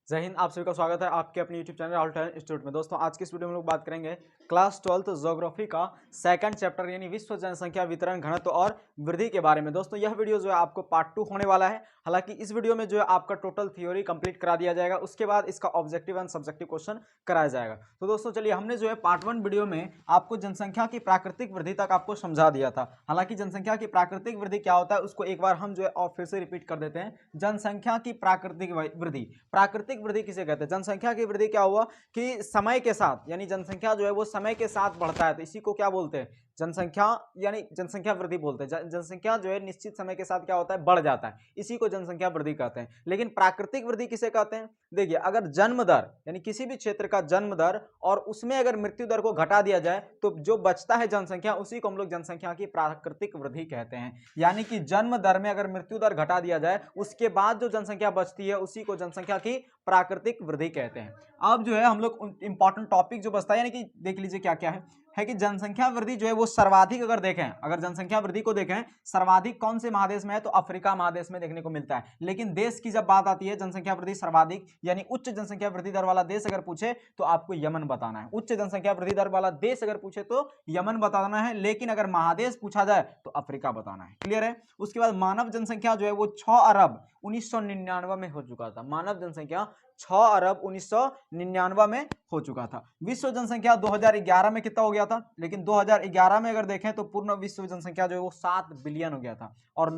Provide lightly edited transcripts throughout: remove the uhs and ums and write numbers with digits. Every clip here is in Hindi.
जय हिंद। आप सभी का स्वागत है आपके अपने YouTube channel all time institute में। दोस्तों आज की इस वीडियो में हम लोग बात करेंगे क्लास 12th ज्योग्राफी का सेकंड चैप्टर यानी विश्व जनसंख्या वितरण घनत्व और वृद्धि के बारे में। दोस्तों यह वीडियो जो है आपको पार्ट 2 होने वाला है। हालांकि इस वीडियो में जो है आपका टोटल थ्योरी कंप्लीट करा दिया जाएगा, उसके बाद इसका ऑब्जेक्टिव एंड सब्जेक्टिव क्वेश्चन कराया जाएगा। तो दोस्तों चलिए, हमने जो है पार्ट 1 वीडियो में आपको जनसंख्या की प्राकृतिक वृद्धि तक आपको समझा दिया था। हालांकि जनसंख्या की प्राकृतिक वृद्धि क्या होता है उसको एक बार हम जो है और फिर से रिपीट कर देते हैं। जनसंख्या की प्राकृतिक वृद्धि, प्राकृतिक वृद्धि किसे कहते हैं? जनसंख्या की वृद्धि क्या हुआ कि समय के साथ, यानी जनसंख्या जो है वो समय के साथ बढ़ता है, तो इसी को क्या बोलते हैं? जनसंख्या, यानी जनसंख्या वृद्धि बोलते हैं। जनसंख्या जो है निश्चित समय के साथ क्या होता है? बढ़ जाता है, इसी को जनसंख्या वृद्धि कहते हैं। लेकिन प्राकृतिक वृद्धि किसे कहते हैं? देखिए, अगर जन्म दर यानी किसी भी क्षेत्र का जन्म दर और उसमें अगर मृत्यु दर को घटा दिया जाए तो जो बचता है जनसंख्या, उसी को हम लोग जनसंख्या की प्राकृतिक वृद्धि कहते हैं। यानी कि जन्म दर में अगर मृत्यु दर घटा दिया जाए, उसके बाद जो जनसंख्या बचती है उसी को जनसंख्या की प्राकृतिक वृद्धि कहते हैं। अब जो है हम लोग इंपॉर्टेंट टॉपिक जो बचता है, यानी कि देख लीजिए क्या क्या है कि जनसंख्या वृद्धि जो है वो सर्वाधिक, अगर देखें, अगर जनसंख्या वृद्धि को देखें, सर्वाधिक कौन से महादेश में है? तो अफ्रीका महादेश में देखने को मिलता है। लेकिन देश की जब बात आती है जनसंख्या वृद्धि सर्वाधिक यानी उच्च जनसंख्या वृद्धि दर वाला देश अगर पूछे तो आपको यमन बताना है। उच्च जनसंख्या वृद्धि दर वाला देश अगर पूछे तो यमन बताना है, लेकिन अगर महादेश पूछा जाए तो अफ्रीका बताना है। क्लियर है? उसके बाद मानव जनसंख्या जो है वो 6 अरब 1999 में हो चुका था। मानव जनसंख्या 6 अरब 1999 में हो चुका था। विश्व जनसंख्या 2011 में कितना हो गया था? लेकिन 2011 में अगर देखें तो पूर्ण विश्व जनसंख्या जो है वो 7 बिलियन हो गया था। और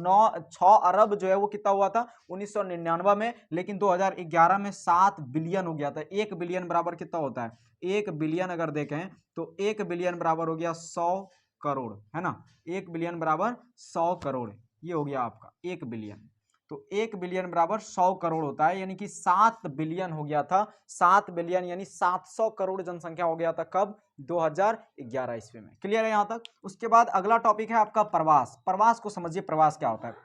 6 अरब जो है वो कितना हुआ था 1999 में, लेकिन 2011 में 7 बिलियन हो गया था। 1 बिलियन बराबर कितना होता है? 1 बिलियन अगर देखें तो 1 बिलियन बराबर हो गया 100 करोड़, है ना। 1 बिलियन बराबर 100 करोड़, ये हो गया आपका 1 बिलियन। तो 1 बिलियन बराबर 100 करोड़ होता है, यानी कि 7 बिलियन हो गया था। 7 बिलियन यानी 700 करोड़ जनसंख्या हो गया था कब? 2011 ईस्वी में। क्लियर है यहां तक? उसके बाद अगला टॉपिक है आपका प्रवास। प्रवास को समझिए, प्रवास क्या होता है?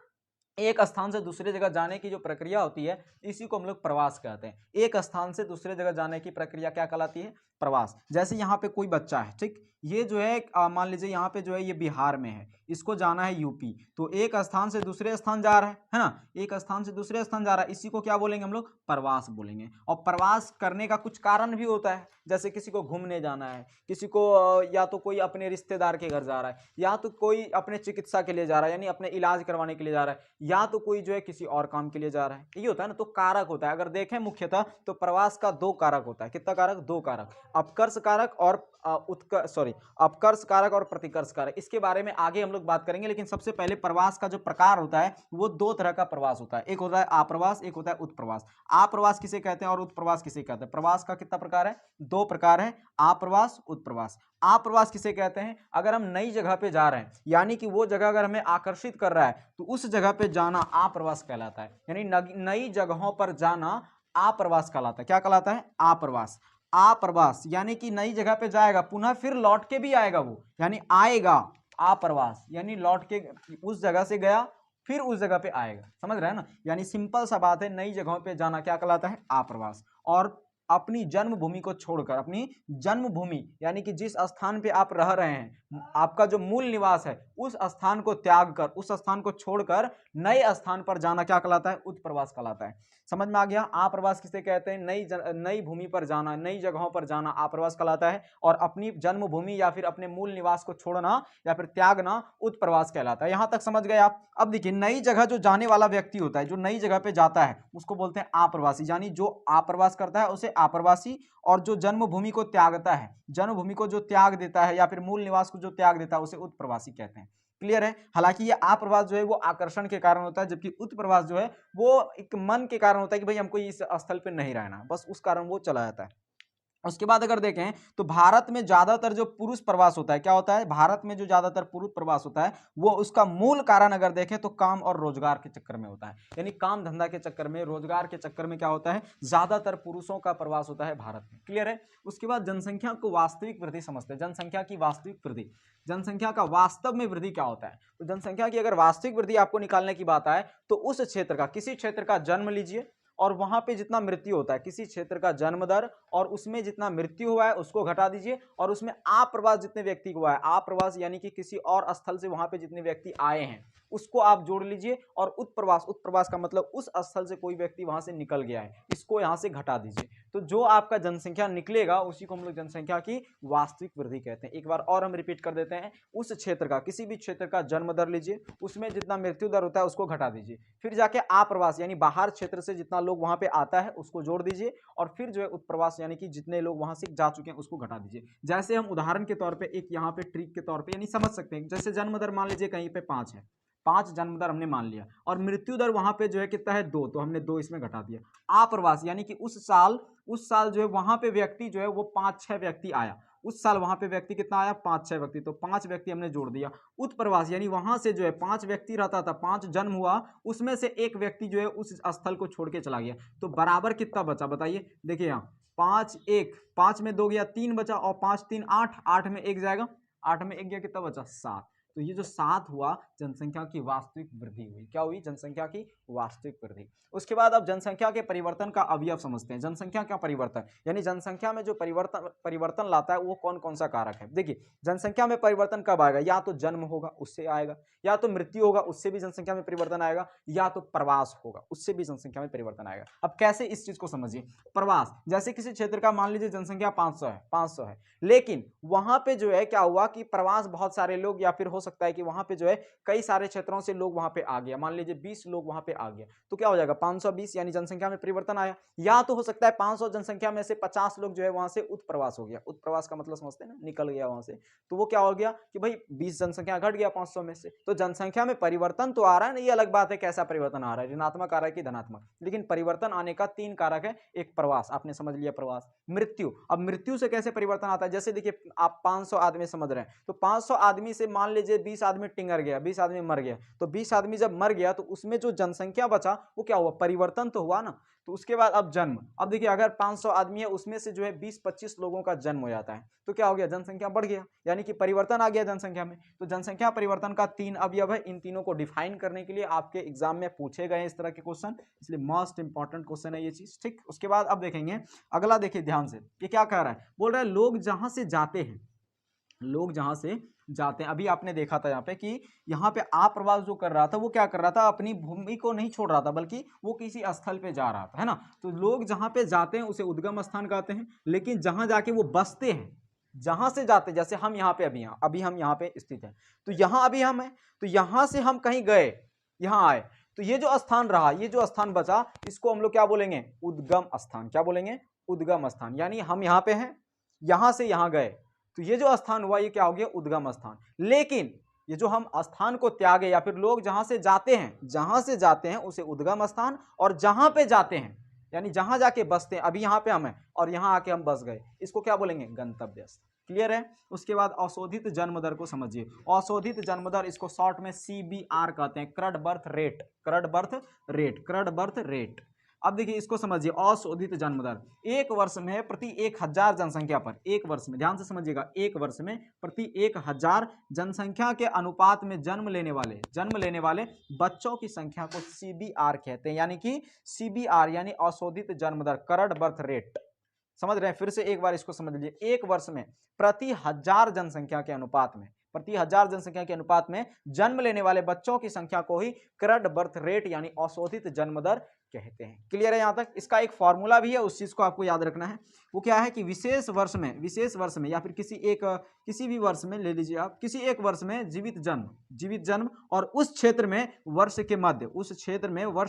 एक स्थान से दूसरे जगह जाने की जो प्रक्रिया होती है इसी को हम लोग प्रवास कहते हैं। एक स्थान से दूसरे जगह जाने की प्रक्रिया क्या कहलाती है? प्रवास। जैसे यहाँ पे कोई बच्चा है, ठीक, ये जो है मान लीजिए यहाँ पे जो है ये बिहार में है, इसको जाना है यूपी, तो एक स्थान से दूसरे स्थान जा रहा है ना, एक स्थान से दूसरे स्थान जा रहा है, इसी को क्या बोलेंगे हम लोग? प्रवास बोलेंगे। और प्रवास करने का कुछ कारण भी होता है, जैसे किसी को घूमने जाना है, किसी को या तो कोई अपने रिश्तेदार के घर जा रहा है, या तो कोई अपने चिकित्सा के लिए जा रहा है यानी अपने इलाज करवाने के लिए जा रहा है, या तो कोई जो है किसी और काम के लिए जा रहा है। ये होता है ना, तो कारक होता है। अगर देखें मुख्यतः तो प्रवास का 2 कारक होता है। कितना कारक? 2 कारक, अपकर्ष कारक और अपकर्ष कारक और प्रतिकर्ष कारक। इसके बारे में आगे हम लोग बात करेंगे, लेकिन सबसे पहले प्रवास का जो प्रकार होता है वो 2 तरह का प्रवास होता है। एक होता है आप्रवास, एक होता है उत्प्रवास। आप्रवास किसे कहते हैं और उत्प्रवास किसे कहते हैं? प्रवास का कितना प्रकार है? 2 प्रकार है, आप्रवास, उत्प्रवास। आप्रवास किसे कहते हैं? अगर हम नई जगह पे जा रहे हैं, यानी कि वो जगह अगर हमें आकर्षित कर रहा है तो उस जगह पे जाना आप्रवास कहलाता है। यानी नई जगहों पर जाना आप्रवास कहलाता है। क्या कहलाता है? आप्रवास। आप्रवास यानी कि नई जगह पे जाएगा, पुनः फिर लौट के भी आएगा वो, यानी आएगा। आप्रवास यानी लौट के उस जगह से गया फिर उस जगह पे आएगा। समझ रहे हैं ना? यानी सिंपल सा बात है, नई जगहों पे जाना क्या कहलाता है? आप्रवास। और अपनी जन्मभूमि को छोड़कर, अपनी जन्मभूमि यानी कि जिस स्थान पे आप रह रहे हैं, आपका जो मूल निवास है, उस स्थान को त्याग कर, उस स्थान को छोड़कर नए स्थान पर जाना क्या कहलाता है? उत्प्रवास कहलाता है। समझ में आ गया? आप्रवास किसे कहते हैं? नई भूमि पर जाना, नई जगहों पर जाना आप्रवास कहलाता है। और अपनी जन्मभूमि या फिर अपने मूल निवास को छोड़ना या फिर त्यागना उत्प्रवास कहलाता है। यहां तक समझ गए आप? अब देखिए, नई जगह जो जाने वाला व्यक्ति होता है, जो नई जगह पे जाता है, उसको बोलते हैं आप्रवासी। यानी जो आप्रवास करता है उसे आप्रवासी, और जो जन्मभूमि को त्यागता है, जन्मभूमि को जो त्याग देता है या फिर मूल निवास को जो त्याग देता है, उसे उत्प्रवासी कहते हैं। क्लियर है? हालांकि ये आप्रवास जो है वो आकर्षण के कारण होता है, जबकि उत्प्रवास जो है वो एक मन के कारण होता है कि भाई हमको इस स्थल पे नहीं रहना, बस उस कारण वो चला जाता है। उसके बाद अगर देखें तो भारत में ज्यादातर जो पुरुष प्रवास होता है, क्या होता है? भारत में जो ज्यादातर पुरुष प्रवास होता है वो उसका मूल कारण अगर देखें तो काम और रोजगार के चक्कर में होता है। यानी काम धंधा के चक्कर में, रोजगार के चक्कर में क्या होता है? ज्यादातर पुरुषों का प्रवास होता है भारत में। क्लियर है? उसके बाद जनसंख्या को वास्तविक वृद्धि समझते हैं। जनसंख्या की वास्तविक वृद्धि, जनसंख्या का वास्तव में वृद्धि क्या होता है? तो जनसंख्या की अगर वास्तविक वृद्धि आपको निकालने की बात आए तो उस क्षेत्र का, किसी क्षेत्र का जन्म लीजिए, और वहां पे जितना मृत्यु होता है, किसी क्षेत्र का जन्म दर और उसमें जितना मृत्यु हुआ है उसको घटा दीजिए, और उसमें आप्रवास जितने व्यक्ति हुआ है, आप्रवास यानी कि किसी और स्थल से वहां पे जितने व्यक्ति आए हैं उसको आप जोड़ लीजिए, और उत्प्रवास, उत्प्रवास का मतलब उस स्थल से कोई व्यक्ति वहां से निकल गया है, इसको यहां से घटा दीजिए। तो जो आपका जनसंख्या निकलेगा उसी को हम लोग जनसंख्या की वास्तविक वृद्धि कहते हैं। एक बार और हम रिपीट कर देते हैं, उस क्षेत्र का, किसी भी क्षेत्र का जन्म दर लीजिए, उसमें जितना मृत्यु दर होता है उसको घटा दीजिए, फिर जाके आप्रवास यानी बाहर क्षेत्र से जितना लोग वहां पे आता है उसको जोड़ दीजिए, और फिर जो है उत्प्रवास यानी कि जितने लोग वहां से जा चुके हैं उसको घटा दीजिए। जैसे हम उदाहरण के तौर पर एक यहाँ पे ट्रिक के तौर पर यानी समझ सकते हैं, जैसे जन्म दर मान लीजिए कहीं पे 5 है, 5 जन्म दर हमने मान लिया, और मृत्यु दर वहां पे जो है कितना है 2, तो हमने 2 इसमें घटा दिया। आप्रवास यानी कि उस साल जो है वहां पे व्यक्ति जो है वो 5-6 व्यक्ति आया, उस साल वहां पे व्यक्ति कितना आया 5-6 व्यक्ति, तो 5 व्यक्ति हमने जोड़ दिया। उत्प्रवास यानी वहां से जो है 5 व्यक्ति रहता था, 5 जन्म हुआ, उसमें से एक व्यक्ति जो है उस स्थल को छोड़ के चला गया, तो बराबर कितना बचा बताइए। देखिए यहाँ 5 में 2 गया 3 बचा, और 5 3 8, 8 में 1 जाएगा, 8 में 1 गया, कितना बचा 7। तो ये जो 7 हुआ जनसंख्या की वास्तविक वृद्धि हुई, क्या हुई जनसंख्या की वास्तविक वृद्धि। उसके बाद अब जनसंख्या के परिवर्तन का अवयव समझते हैं। जनसंख्या का परिवर्तन यानी जनसंख्या में जो परिवर्तन लाता है वो कौन कौन सा कारक है। देखिए जनसंख्या में परिवर्तन कब आएगा, या तो जन्म होगा उससे आएगा, या तो मृत्यु होगा उससे भी जनसंख्या में परिवर्तन आएगा, या तो प्रवास होगा उससे भी जनसंख्या में परिवर्तन आएगा। अब कैसे इस चीज को समझिए। प्रवास, जैसे किसी क्षेत्र का मान लीजिए जनसंख्या 500 है, लेकिन वहां पे जो है क्या हुआ कि प्रवास बहुत सारे लोग, या फिर हो सकता है कि वहां पे जो है कई सारे क्षेत्रों से लोग वहां पे आ गया, मान लीजिए 20 लोग वहां पे आ गया, तो क्या हो जाएगा 520 यानी जनसंख्या में परिवर्तन आया। या तो हो सकता है 500 जनसंख्या में से 50 लोग जो है वहां से उत्प्रवास हो गया, उत्प्रवास का मतलब समझते हैं ना, निकल गया वहां से, तो वो क्या हो गया कि भाई 20 जनसंख्या घट गया 500 में से। तो जनसंख्या में परिवर्तन तो आ रहा है ना, ये अलग बात है कैसा परिवर्तन आ रहा है, ऋणात्मक आ रहा है कि धनात्मक, लेकिन परिवर्तन आने का 3 कारक है। एक प्रवास, आपने समझ लिया प्रवास। मृत्यु, अब मृत्यु से कैसे परिवर्तन आता है, जैसे देखिए आप 500 आदमी समझ रहे हैं, तो 500 आदमी से मान लीजिए 20 आदमी टिंगर गया, 20 आदमी मर गया, तो 20 आदमी जब मर गया तो उसमें जो जनसंख्या बचा वो क्या हुआ, परिवर्तन तो हुआ ना। तो उसके बाद अब जन्म, अब देखिए अगर 500 आदमी है उसमें से जो है 20-25 लोगों का जन्म हो जाता है, तो क्या हो गया जनसंख्या बढ़ गया, यानी कि परिवर्तन आ गया जनसंख्या में। तो जनसंख्या परिवर्तन का 3 अवयव है, इन तीनों को डिफाइन करने के लिए आपके एग्जाम में पूछे गए इस तरह के क्वेश्चन, इसलिए मोस्ट इंपॉर्टेंट क्वेश्चन है ये चीज, ठीक। उसके बाद अब देखेंगे अगला, देखिए ध्यान से, ये क्या कह रहा है, बोल रहा है लोग जहां से जाते हैं, लोग जहां से जाते हैं। अभी आपने देखा था यहाँ पे कि यहाँ पे आप्रवास जो कर रहा था वो क्या कर रहा था, अपनी भूमि को नहीं छोड़ रहा था, बल्कि वो किसी स्थल पे जा रहा था, है ना। तो लोग जहां पे जाते हैं उसे उद्गम स्थान कहते हैं, लेकिन जहां जाके वो बसते हैं, जहां से जाते, जैसे हम यहाँ पे अभी हम यहाँ पे स्थित हैं, तो यहाँ अभी हम हैं, तो यहाँ से हम कहीं गए, यहाँ आए, तो ये जो स्थान रहा, ये जो स्थान बचा, इसको हम लोग क्या बोलेंगे, उद्गम स्थान। क्या बोलेंगे, उद्गम स्थान। यानी हम यहाँ पे हैं, यहां से यहाँ गए, तो ये जो स्थान हुआ ये क्या हो गया, उद्गम स्थान। लेकिन ये जो हम स्थान को त्यागे, या फिर लोग जहां से जाते हैं उसे उद्गम स्थान, और जहां पे जाते हैं यानी जहां जाके बसते हैं, अभी यहाँ पे हम हैं और यहाँ आके हम बस गए, इसको क्या बोलेंगे, गंतव्य स्थान। क्लियर है। उसके बाद अशोधित जन्म दर को समझिए। अशोधित जन्म दर, इसको शॉर्ट में CBR कहते हैं, क्रड बर्थ रेट, क्रड बर्थ रेट। अब देखिए इसको समझिए, अशोधित जन्म दर, एक वर्ष में प्रति 1000 जनसंख्या पर, एक वर्ष में, ध्यान से समझिएगा, एक वर्ष में प्रति 1000 जनसंख्या के अनुपात में जन्म लेने वाले बच्चों की संख्या को CBR कहते हैं। यानी कि CBR यानी अशोधित जन्म दर, करंट बर्थ रेट। समझ रहे हैं, फिर से एक बार इसको समझ लीजिए, एक वर्ष में प्रति 1000 जनसंख्या के अनुपात में, प्रति 1000 जनसंख्या के अनुपात में जन्म लेने वाले बच्चों की संख्या को ही करंट बर्थ रेट यानी अशोधित जन्म दर कहते हैं। क्लियर है यहां तक। इसका एक फॉर्मूला भी है, उस चीज को आपको याद रखना है। वो क्या है कि विशेष वर्ष में या फिर किसी भी वर्ष में ले लीजिए आप, किसी एक वर्ष में जीवित जन्म और उस क्षेत्र में वर्ष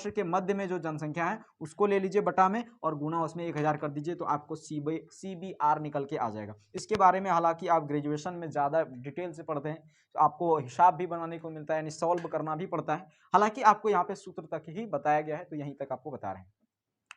के मध्य में जो जनसंख्या है उसको ले लीजिए बटा में और गुना उसमें 1000 कर दीजिए, तो आपको CBR निकल के आ जाएगा। इसके बारे में हालांकि आप ग्रेजुएशन में ज्यादा डिटेल से पढ़ते हैं, तो आपको हिसाब भी बनाने को मिलता है, यानी सॉल्व करना भी पड़ता है। हालांकि आपको यहाँ पे सूत्र तक ही बताया गया है, तो यहीं तक आपको बता रहे हैं।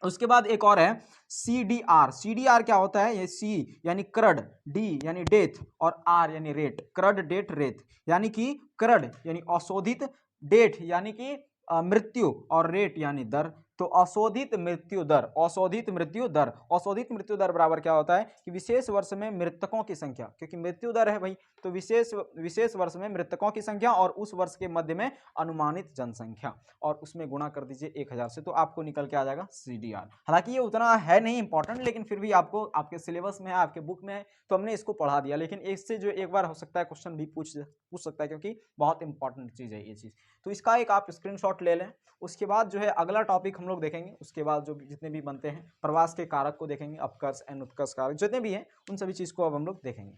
उसके बाद एक और है CDR क्या होता है, ये C यानी क्रड, D यानी डेथ और R यानी रेट, क्रड डेट रेट। यानी कि क्रड यानी अशोधित, डेट यानी कि मृत्यु और रेट यानी दर। तो अशोधित मृत्यु दर, औशोधित मृत्यु दर, औशोधित मृत्यु दर बराबर क्या होता है कि विशेष वर्ष में मृतकों की संख्या, क्योंकि मृत्यु दर है भाई, तो विशेष वर्ष में मृतकों की संख्या और उस वर्ष के मध्य में अनुमानित जनसंख्या, और उसमें गुणा कर दीजिए 1000 से, तो आपको निकल के आ जाएगा CDR। हालांकि ये उतना है नहीं इंपॉर्टेंट, लेकिन फिर भी आपको आपके सिलेबस में है, आपके बुक में है, तो हमने इसको पढ़ा दिया। लेकिन इससे जो एक बार हो सकता है क्वेश्चन भी पूछ सकता है, क्योंकि बहुत इंपॉर्टेंट चीज़ है ये चीज़। तो इसका एक आप स्क्रीनशॉट ले लें। उसके बाद जो है अगला टॉपिक हम लोग देखेंगे, उसके बाद जो जितने भी बनते हैं प्रवास के कारक को देखेंगे, अपकर्ष एंड उत्कर्ष कारक जितने भी हैं उन सभी चीज़ को अब हम लोग देखेंगे।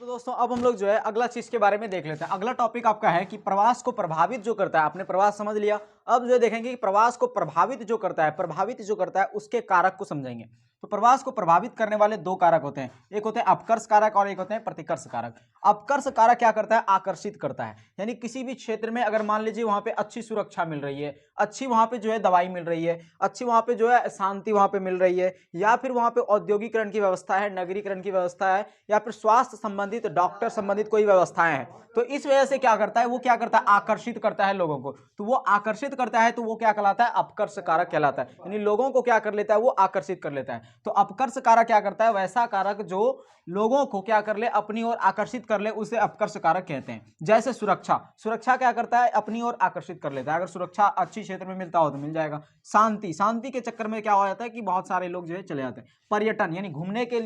तो दोस्तों अब हम लोग जो है अगला चीज के बारे में देख लेते हैं। अगला टॉपिक आपका है कि प्रवास को प्रभावित जो करता है, आपने प्रवास समझ लिया, अब जो देखेंगे कि प्रवास को प्रभावित जो करता है उसके कारक को समझेंगे। तो प्रवास को प्रभावित करने वाले दो कारक होते हैं, एक होते हैं अपकर्ष कारक और एक होते हैं प्रतिकर्ष कारक। अपकर्ष कारक क्या करता है, आकर्षित करता है, यानी किसी भी क्षेत्र में अगर मान लीजिए वहां पे अच्छी सुरक्षा मिल रही है, अच्छी वहां पे जो है दवाई मिल रही है, अच्छी वहां पे जो है शांति वहां पे मिल रही है, या फिर वहां पे औद्योगिकरण की व्यवस्था है, नगरीकरण की व्यवस्था है, या फिर स्वास्थ्य संबंधित डॉक्टर संबंधित कोई व्यवस्थाएं हैं, तो इस वजह से क्या करता है, वो क्या करता है, आकर्षित करता है लोगों को। तो वो आकर्षित करता है तो वो क्या कहलाता है, अपकर्ष कारक कहलाता है, यानी लोगों को क्या कर लेता है, वो आकर्षित कर लेता है। तो अपकर्ष कारक क्या करता है, वैसा कारक जो लोगों को क्या कर ले, अपनी ओर आकर्षित कर ले, उसे अपकर्ष कारक कहते हैं। जैसे सुरक्षा, सुरक्षा क्या करता है, अपनी ओर आकर्षित कर लेता है, अगर सुरक्षा अच्छी क्षेत्र में मिलता हो तो मिल जाएगा। शांति, शांति के चक्कर में क्या हो जाता है कि बहुत सारे लोग जो है चले जाते हैं। पर्यटन यानी घूमने के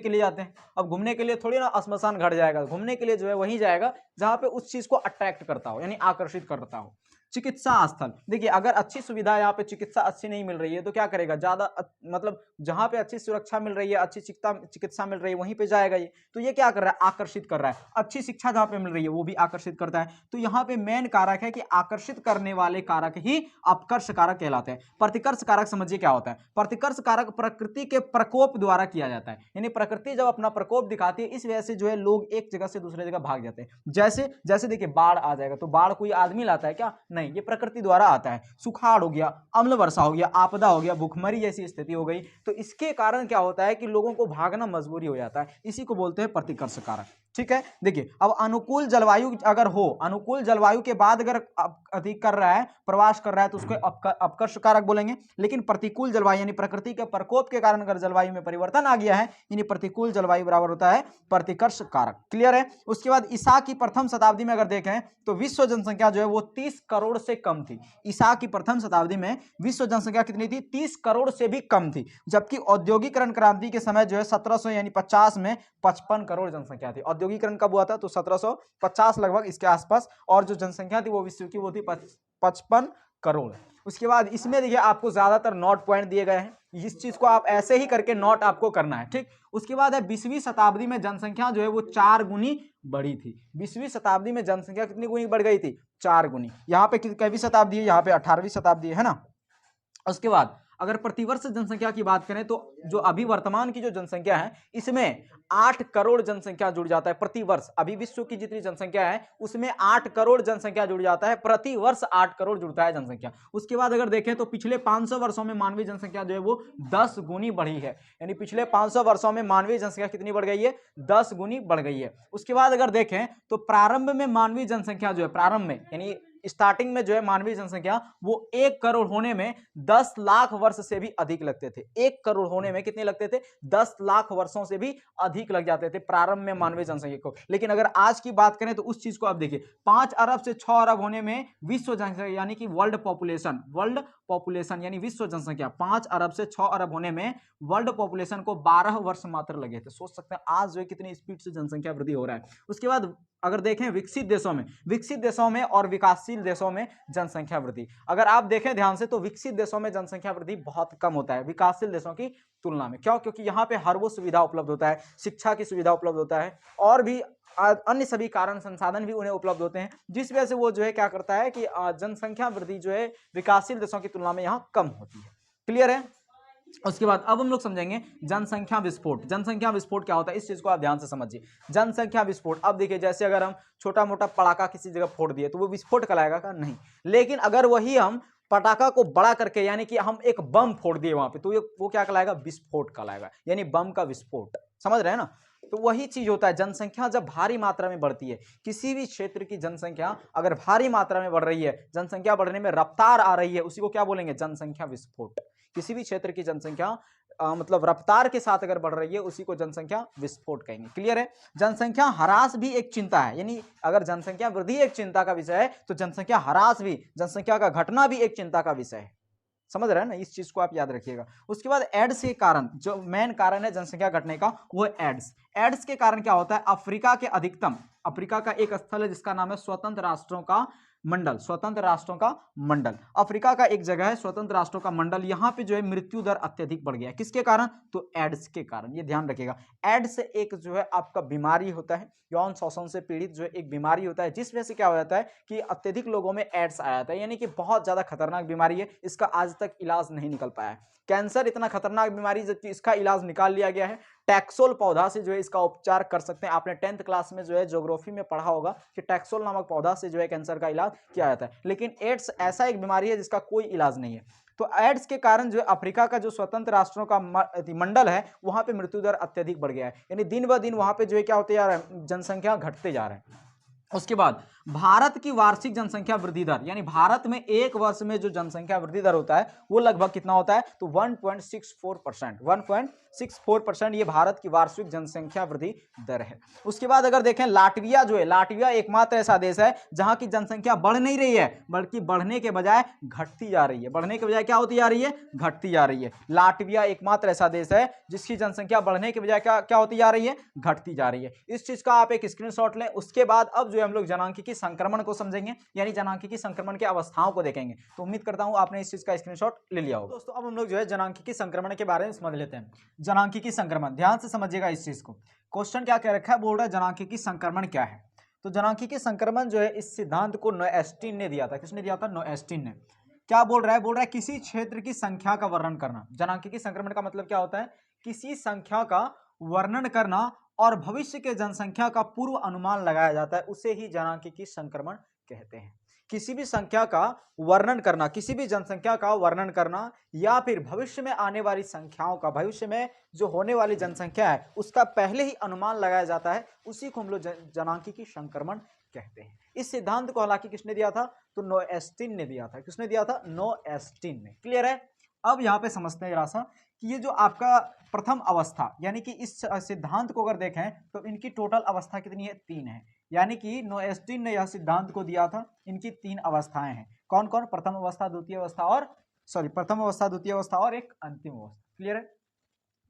लिए जाते हैं। अब घूमने के लिए थोड़ी ना श्मशान घाट जाएगा, घूमने के लिए जो है वहीं जाएगा जहां पे उस चीज को अट्रैक्ट करता हो, यानी आकर्षित करता हो। चिकित्सा स्थल, देखिए अगर अच्छी सुविधा यहाँ पे चिकित्सा अच्छी नहीं मिल रही है तो क्या करेगा, ज्यादा मतलब जहां पे अच्छी सुरक्षा मिल रही है, अच्छी चिकित्सा मिल रही है वहीं पे जाएगा ये। तो ये क्या कर रहा है, आकर्षित कर रहा है। अच्छी शिक्षा जहां पे मिल रही है वो भी आकर्षित करता है। तो यहाँ पे मेन कारक है कि आकर्षित करने वाले कारक ही अपकर्ष कारक कहलाते हैं। प्रतिकर्ष कारक समझिए क्या होता है। प्रतिकर्ष कारक प्रकृति के प्रकोप द्वारा किया जाता है, यानी प्रकृति जब अपना प्रकोप दिखाती है, इस वजह से जो है लोग एक जगह से दूसरे जगह भाग जाते हैं। जैसे जैसे देखिए बाढ़ आ जाएगा, तो बाढ़ कोई आदमी लाता है क्या, नहीं, ये प्रकृति द्वारा आता है। सुखाड़ हो गया, अम्ल वर्षा हो गया, आपदा हो गया, भूखमरी जैसी स्थिति हो गई, तो इसके कारण क्या होता है कि लोगों को भागना मजबूरी हो जाता है, इसी को बोलते हैं प्रतिकर्ष कारक। ठीक है, देखिए अब अनुकूल जलवायु अगर हो, अनुकूल जलवायु के बाद अगर अधिक कर रहा है, प्रवास कर रहा है, तो उसको अपकर्ष कारक बोलेंगे। लेकिन प्रतिकूल जलवायु यानी प्रकृति के प्रकोप के कारण अगर जलवायु में परिवर्तन आ गया है, यानी प्रतिकूल जलवायु बराबर होता है प्रतिकर्ष कारक। क्लियर है। उसके बाद ईसा की प्रथम शताब्दी में अगर देखें तो विश्व जनसंख्या जो है वो 30 करोड़ से कम थी। ईसा की प्रथम शताब्दी में विश्व जनसंख्या कितनी थी, 30 करोड़ से भी कम थी। जबकि औद्योगिकरण क्रांति के समय जो है 1700 यानी 50 में 55 करोड़ जनसंख्या थी। औद्योगिकरण कब हुआ था, तो 1750 लगभग इसके आसपास, और जो जनसंख्या थी वो विश्व की वो थी 55 करोड़। उसके बाद इसमें देखिए आपको ज्यादातर नोट पॉइंट दिए गए हैं, इस चीज को आप ऐसे ही करके नोट आपको करना है। ठीक, उसके बाद है 20वीं शताब्दी में जनसंख्या जो है वो 4 गुनी बढ़ी थी। 20वीं शताब्दी में जनसंख्या कितनी गुनी बढ़ गई थी, 4 गुनी। यहाँ पे कितनी शताब्दी है, यहाँ पे 18वीं शताब्दी है ना। उसके बाद अगर प्रतिवर्ष जनसंख्या की बात करें तो जो अभी वर्तमान की जो जनसंख्या है इसमें 8 करोड़ जनसंख्या जुड़ जाता है प्रति वर्ष। अभी विश्व की जितनी जनसंख्या है उसमें 8 करोड़ जनसंख्या जुड़ जाता है, प्रति वर्ष 8 करोड़ जुड़ता है जनसंख्या। उसके बाद अगर देखें तो पिछले 500 वर्षों में मानवीय जनसंख्या जो है वो 10 गुनी बढ़ी है, यानी पिछले 500 वर्षों में मानवीय जनसंख्या कितनी बढ़ गई है, 10 गुनी बढ़ गई है। उसके बाद अगर देखें तो प्रारंभ में मानवीय जनसंख्या जो है, प्रारंभ में यानी स्टार्टिंग में जो है मानवीय जनसंख्या वो 1 करोड़ होने में 10 लाख वर्ष से भी अधिक लगते थे। 1 करोड़ होने में कितने लगते थे, 10 लाख वर्षों से भी अधिक लग जाते थे प्रारंभ में मानवीय जनसंख्या को। लेकिन अगर आज की बात करें तो उस चीज को आप देखिए, 5 अरब से 6 अरब होने में विश्व जनसंख्या यानी कि वर्ल्ड पॉपुलेशन यानी विश्व जनसंख्या 5 अरब से 6 अरब होने में वर्ल्ड पॉपुलेशन को 12 वर्ष मात्र लगे थे। सोच सकते हैं आज जो है कितनी स्पीड से जनसंख्या वृद्धि हो रहा है। उसके बाद अगर देखें विकसित देशों में और विकासशील देशों में जनसंख्या वृद्धि, अगर आप देखें ध्यान से तो विकसित देशों में जनसंख्या वृद्धि बहुत कम होता है विकासशील देशों की तुलना में। क्यों, क्योंकि यहाँ पे हर वो सुविधा उपलब्ध होता है, शिक्षा की सुविधा उपलब्ध होता है और भी अन्य सभी कारण संसाधन भी उन्हें उपलब्ध होते हैं, जिस वजह से वो जो है क्या करता है कि जनसंख्या वृद्धि जो है विकासशील देशों की तुलना में यहाँ कम होती है। क्लियर है। उसके बाद अब हम लोग समझेंगे जनसंख्या विस्फोट। जनसंख्या विस्फोट क्या होता है, इस चीज को आप ध्यान से समझिए। जनसंख्या विस्फोट, अब देखिए जैसे अगर हम छोटा मोटा पटाखा किसी जगह फोड़ दिए तो वो विस्फोट कहलाएगा का, नहीं। लेकिन अगर वही हम पटाखा को बड़ा करके यानी कि हम एक बम फोड़ दिए वहां पे तो वो क्या कहलाएगा, विस्फोट कहलाएगा, यानी बम का विस्फोट। समझ रहे हैं ना। तो वही चीज होता है, जनसंख्या जब भारी मात्रा में बढ़ती है, किसी भी क्षेत्र की जनसंख्या अगर भारी मात्रा में बढ़ रही है, जनसंख्या बढ़ने में रफ्तार आ रही है, उसी को क्या बोलेंगे, जनसंख्या विस्फोट। किसी भी क्षेत्र की जनसंख्या मतलब रफ्तार के साथ अगर बढ़ रही है, उसी को जनसंख्या विस्फोट कहेंगे। क्लियर है। जनसंख्या ह्रास भी एक चिंता है, यानी अगर जनसंख्या वृद्धि एक चिंता का विषय है, तो जनसंख्या ह्रास भी, जनसंख्या का घटना भी एक चिंता का विषय है। समझ रहे हैं ना, इस चीज को आप याद रखिएगा। उसके बाद एड्स के कारण, जो मेन कारण है जनसंख्या घटने का, वो एड्स। एड्स के कारण क्या होता है, अफ्रीका के अधिकतम, अफ्रीका का एक स्थल है जिसका नाम है स्वतंत्र राष्ट्रों का मंडल, स्वतंत्र राष्ट्रों का मंडल। अफ्रीका का एक जगह है स्वतंत्र राष्ट्रों का मंडल, यहां पे जो है मृत्यु दर अत्यधिक बढ़ गया है। किसके कारण, तो एड्स के कारण। ये ध्यान रखिएगा। एड्स एक जो है आपका बीमारी होता है, यौन शोषण से पीड़ित जो है एक बीमारी होता है, जिस वजह से क्या हो जाता है कि अत्यधिक लोगों में एड्स आ जाता है, यानी कि बहुत ज्यादा खतरनाक बीमारी है, इसका आज तक इलाज नहीं निकल पाया है। कैंसर इतना खतरनाक बीमारी जबकि इसका इलाज निकाल लिया गया है। टैक्सोल पौधा से जो है इसका उपचार कर सकते हैं। आपने 10th क्लास में जो है ज्योग्राफी में पढ़ा होगा कि टैक्सोल नामक पौधा से जो है कैंसर का इलाज किया जाता है। लेकिन एड्स ऐसा एक बीमारी है जिसका कोई इलाज नहीं है। तो एड्स के कारण जो है अफ्रीका का जो स्वतंत्र राष्ट्रों का मंडल है, वहां पे मृत्यु दर अत्यधिक बढ़ गया है, यानी दिन ब दिन वहां पे जो है क्या होते जा रहा है, जनसंख्या घटते जा रहे हैं। उसके बाद भारत की वार्षिक जनसंख्या वृद्धि दर, यानी भारत में एक वर्ष में जो जनसंख्या वृद्धि दर होता है वो लगभग कितना होता है, तो 1.64%, 1.64% ये भारत की वार्षिक जनसंख्या वृद्धि दर है। उसके बाद अगर देखें लाटविया जो है, लाटविया एकमात्र ऐसा देश है जहां की जनसंख्या बढ़ नहीं रही है, बल्कि बढ़ने के बजाय घटती जा रही है। बढ़ने के बजाय क्या होती जा रही है, घटती जा रही है। लाटविया एकमात्र ऐसा देश है जिसकी जनसंख्या बढ़ने के बजाय क्या होती जा रही है, घटती जा रही है। इस चीज का आप एक स्क्रीनशॉट लें। उसके बाद अब जो हम लोग जनांकीय संक्रमण को समझेंगे, यानी जनांकीय संक्रमण के अवस्थाओं को देखेंगे। तो उम्मीद करता हूं आपने इस चीज का स्क्रीनशॉट ले लिया होगा। दोस्तों अब हम लोग जो है जनांकीय संक्रमण के बारे में समझ लेते हैं। जनांकीय संक्रमण, ध्यान से समझिएगा इस चीज को। क्वेश्चन क्या कह रखा है, बोल रहा है जनांकीय संक्रमण क्या है। तो जनांकीय संक्रमण जो है, इस सिद्धांत को नोएस्टीन ने दिया था। किसने दिया था, नोएस्टीन ने। क्या बोल रहा है, बोल रहा है किसी क्षेत्र की संख्या का वर्णन करना। जनांकीय संक्रमण का मतलब क्या होता है, किसी संख्या का वर्णन करना और भविष्य के जनसंख्या का पूर्व अनुमान लगाया जाता है, उसे ही जनांकीय संक्रमण कहते हैं। किसी भी संख्या का वर्णन करना, किसी भी जनसंख्या का वर्णन करना, या फिर भविष्य में आने वाली संख्याओं का, भविष्य में जो होने वाली जनसंख्या है उसका पहले ही अनुमान लगाया जाता है, उसी को हम लोग जनांकीय संक्रमण कहते हैं। इस सिद्धांत को हालांकि किसने दिया था, तो नोएस्टीन ने दिया था। किसने दिया था, नोएस्टीन ने। क्लियर है। अब यहाँ पे समझते हैं जरा सा कि ये जो आपका प्रथम अवस्था, यानी कि इस सिद्धांत को अगर देखें तो इनकी टोटल अवस्था कितनी है, 3 है। यानी कि नोएस्टीन ने यह सिद्धांत को दिया था, इनकी 3 अवस्थाएं हैं। कौन कौन, प्रथम अवस्था, द्वितीय अवस्था और प्रथम अवस्था, द्वितीय अवस्था और एक अंतिम अवस्था। क्लियर है।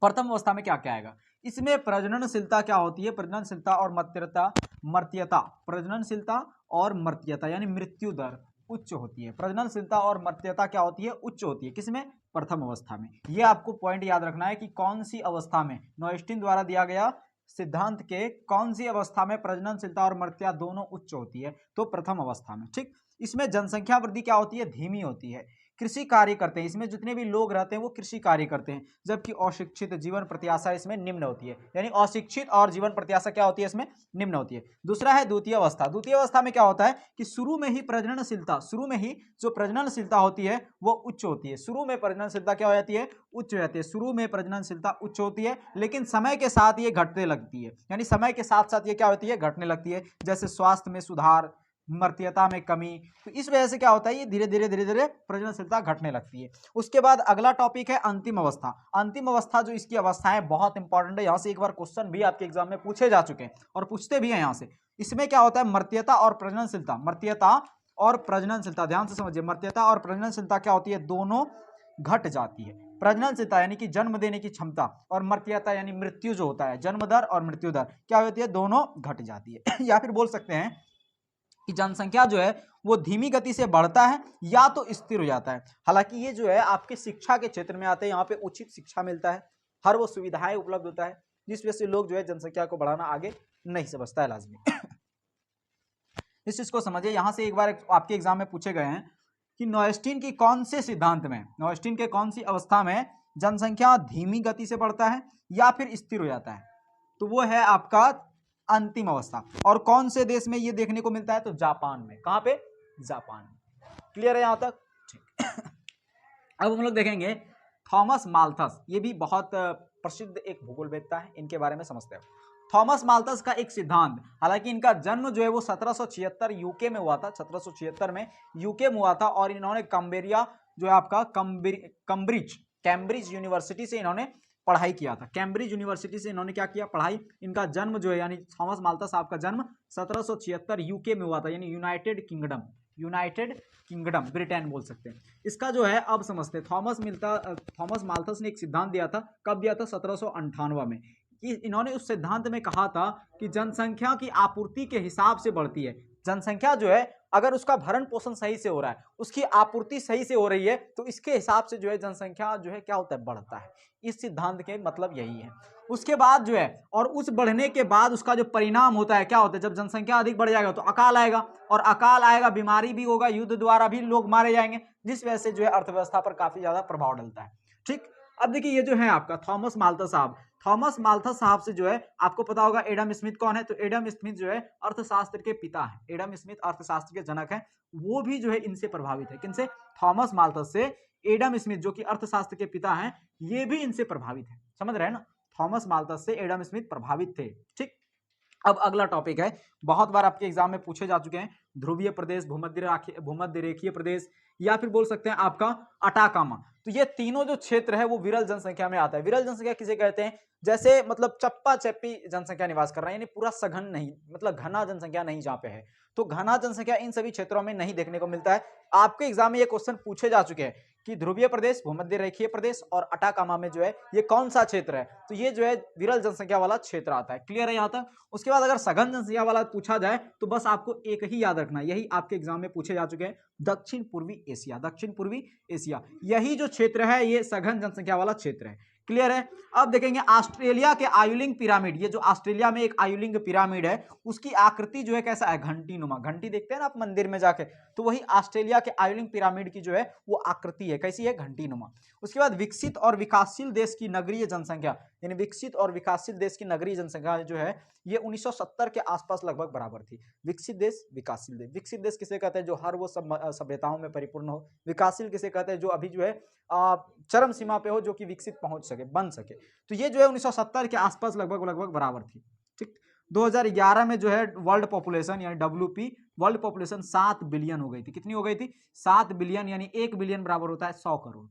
प्रथम अवस्था में क्या क्या आएगा, इसमें प्रजननशीलता क्या होती है, प्रजननशीलता और मर्त्यता, प्रजननशीलता और मर्त्यता यानी मृत्यु दर उच्च होती है। प्रजननशीलता और मर्त्यता क्या होती है, उच्च होती है। किसमें, प्रथम अवस्था में। ये आपको पॉइंट याद रखना है कि कौन सी अवस्था में, नोएस्टीन द्वारा दिया गया सिद्धांत के कौन सी अवस्था में प्रजननशीलता और मर्त्यता दोनों उच्च होती है, तो प्रथम अवस्था में। ठीक। इसमें जनसंख्या वृद्धि क्या होती है, धीमी होती है। कृषि कार्य करते हैं, इसमें जितने भी लोग रहते हैं वो कृषि कार्य करते हैं, जबकि अशिक्षित जीवन प्रत्याशा इसमें निम्न होती है। यानी अशिक्षित और जीवन प्रत्याशा क्या होती है, इसमें निम्न होती है। दूसरा है द्वितीय अवस्था। द्वितीय अवस्था में क्या होता है कि शुरू में ही प्रजननशीलता, शुरू में ही जो प्रजननशीलता होती है वो उच्च होती है। शुरू में प्रजननशीलता क्या हो जाती है, उच्च हो जाती है। शुरू में प्रजननशीलता उच्च होती है, लेकिन समय के साथ ये घटने लगती है। यानी समय के साथ साथ ये क्या होती है, घटने लगती है। जैसे स्वास्थ्य में सुधार, मर्त्यता में कमी, तो इस वजह से क्या होता है, ये धीरे धीरे प्रजननशीलता घटने लगती है। उसके बाद अगला टॉपिक है अंतिम अवस्था। अंतिम अवस्था जो इसकी अवस्थाएं बहुत इंपॉर्टेंट है, यहां से एक बार क्वेश्चन भी आपके एग्जाम में पूछे जा चुके हैं और पूछते भी हैं यहां से। इसमें क्या होता है, मर्त्यता और प्रजननशीलता, मर्त्यता और प्रजननशीलता, ध्यान से समझिए। मर्त्यता और प्रजननशीलता क्या होती है, दोनों घट जाती है। प्रजननशीलता यानी कि जन्म देने की क्षमता, और मर्त्यता यानी मृत्यु जो होता है, जन्म दर और मृत्यु दर क्या होती है, दोनों घट जाती है। या फिर बोल सकते हैं कि जनसंख्या जो है वो धीमी गति से बढ़ता है या तो स्थिर हो जाता है। हालांकि ये जो है आपके शिक्षा के क्षेत्र में आते हैं, यहाँ पे उचित शिक्षा मिलता है, हर वो सुविधाएं उपलब्ध होता है, जिस वजह से लोग जो है जनसंख्या को बढ़ाना आगे नहीं समझता है लाजमी। इस चीज को समझिए। यहां से एक बार आपके एग्जाम में पूछे गए हैं कि नोएस्टीन की कौन से सिद्धांत में, नोएस्टीन के कौन सी अवस्था में जनसंख्या धीमी गति से बढ़ता है या फिर स्थिर हो जाता है, तो वो है आपका अंतिम अवस्था। और कौन से देश में ये देखने को मिलता है, तो जापान में। कहां पे, जापान में। क्लियर है यहां तक, ठीक। अब हम लोग देखेंगे थॉमस माल्थस, ये भी बहुत प्रसिद्ध एक भूगोलवेत्ता है, इनके बारे में समझते हैं। थॉमस माल्थस का एक सिद्धांत, हालांकि इनका जन्म जो है वो 1776 यूके में हुआ था, 1776 में यूके में हुआ था, और इन्होंने कंबेरिया जो है आपका कैम्ब्रिज यूनिवर्सिटी से इन्होंने पढ़ाई किया था। कैम्ब्रिज यूनिवर्सिटी से इन्होंने क्या किया, पढ़ाई। इनका जन्म जो है यानी थॉमस माल्थस साहब का जन्म 1776 यूके में हुआ था, यानी यूनाइटेड किंगडम ब्रिटेन बोल सकते हैं। इसका जो है अब समझते हैं, थॉमस माल्थस ने एक सिद्धांत दिया था, कब दिया था, 1798 में। इन्होंने उस सिद्धांत में कहा था कि जनसंख्या की आपूर्ति के हिसाब से बढ़ती है। जनसंख्या जो है अगर उसका भरण पोषण सही से हो रहा है, उसकी आपूर्ति सही से हो रही है, तो इसके हिसाब से जो है जनसंख्या जो है क्या होता है, बढ़ता है। इस सिद्धांत के मतलब यही है। उसके बाद जो है, और उस बढ़ने के बाद उसका जो परिणाम होता है, क्या होता है, जब जनसंख्या अधिक बढ़ जाएगा तो अकाल आएगा, और अकाल आएगा, बीमारी भी होगा, युद्ध द्वारा भी लोग मारे जाएंगे, जिस वजह से जो है अर्थव्यवस्था पर काफी ज्यादा प्रभाव डलता है। ठीक, अब देखिए ये जो है आपका थॉमस माल्थस साहब से जो है आपको पता होगा एडम स्मिथ कौन है, तो एडम स्मिथ जो है अर्थशास्त्र के पिता है। एडम स्मिथ अर्थशास्त्र के जनक है, वो भी जो है इनसे प्रभावित है। किनसे, थॉमस माल्थस से। एडम स्मिथ जो कि अर्थशास्त्र के पिता हैं, ये भी इनसे प्रभावित है। समझ रहे हैं ना, थॉमस माल्थस से एडम स्मिथ प्रभावित थे। ठीक, अब अगला टॉपिक है, बहुत बार आपके एग्जाम में पूछे जा चुके हैं, ध्रुवीय प्रदेश, भूमध्य रेखीय प्रदेश, या फिर बोल सकते हैं आपका अटाकामा। तो ये तीनों जो क्षेत्र है वो विरल जनसंख्या में आता है। विरल जनसंख्या किसे कहते हैं, जैसे मतलब चप्पा चप्पी जनसंख्या निवास कर रहा है, यानी पूरा सघन नहीं, मतलब घना जनसंख्या नहीं जहां पे है, तो घना जनसंख्या इन सभी क्षेत्रों में नहीं देखने को मिलता है। आपके एग्जाम में ये क्वेश्चन पूछे जा चुके हैं कि ध्रुवीय प्रदेश, भूमध्य रेखीय प्रदेश और अटाकामा में जो है ये कौन सा क्षेत्र है, तो ये जो है विरल जनसंख्या वाला क्षेत्र आता है। क्लियर है यहाँ तक। उसके बाद अगर सघन जनसंख्या वाला पूछा जाए तो बस आपको एक ही याद रखना है, यही आपके एग्जाम में पूछे जा चुके हैं, दक्षिण पूर्वी एशिया, यही जो क्षेत्र है ये सघन जनसंख्या वाला क्षेत्र है। क्लियर है। अब देखेंगे ऑस्ट्रेलिया के आयुलिंग पिरामिड, ये जो ऑस्ट्रेलिया में एक आयुलिंग पिरामिड है, उसकी आकृति जो है कैसा है, घंटी नुमा। घंटी देखते हैं ना आप मंदिर में जाके, तो वही ऑस्ट्रेलिया के आयुलिंग पिरामिड की जो है वो आकृति है, कैसी है, घंटी नुमा। उसके बाद विकसित और विकासशील देश की नगरीय जनसंख्या, यानी विकसित और विकासशील देश की नगरीय जनसंख्या जो है ये 1970 के आसपास लगभग बराबर थी। विकसित देश, विकासशील देश। विकसित देश किसे कहते हैं, जो हर वो सभ्यताओं में परिपूर्ण हो। विकासशील किसे कहते हैं, जो अभी जो है चरम सीमा पे हो, जो कि विकसित पहुंच सके, बन सके। तो ये जो है 1970 के आसपास लगभग बराबर थी। ठीक, 2011 में जो है वर्ल्ड पॉपुलेशन यानी WP वर्ल्ड पॉपुलेशन 7 बिलियन हो गई थी। कितनी हो गई थी, 7 बिलियन, यानी 1 बिलियन बराबर होता है 100 करोड़।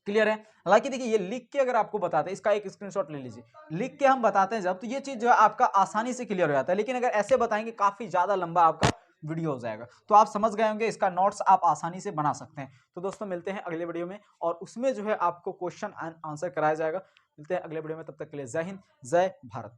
क्लियर है। हालांकि देखिए ये लिख के अगर आपको बताते हैं, इसका एक स्क्रीनशॉट ले लीजिए, लिख के हम बताते हैं जब, तो ये चीज जो है आपका आसानी से क्लियर हो जाता है। लेकिन अगर ऐसे बताएंगे काफी ज्यादा लंबा आपका वीडियो हो जाएगा। तो आप समझ गए होंगे, इसका नोट्स आप आसानी से बना सकते हैं। तो दोस्तों मिलते हैं अगले वीडियो में, और उसमें जो है आपको क्वेश्चन आंसर कराया जाएगा। मिलते हैं अगले वीडियो में, तब तक के लिए जय हिंद, जय भारत।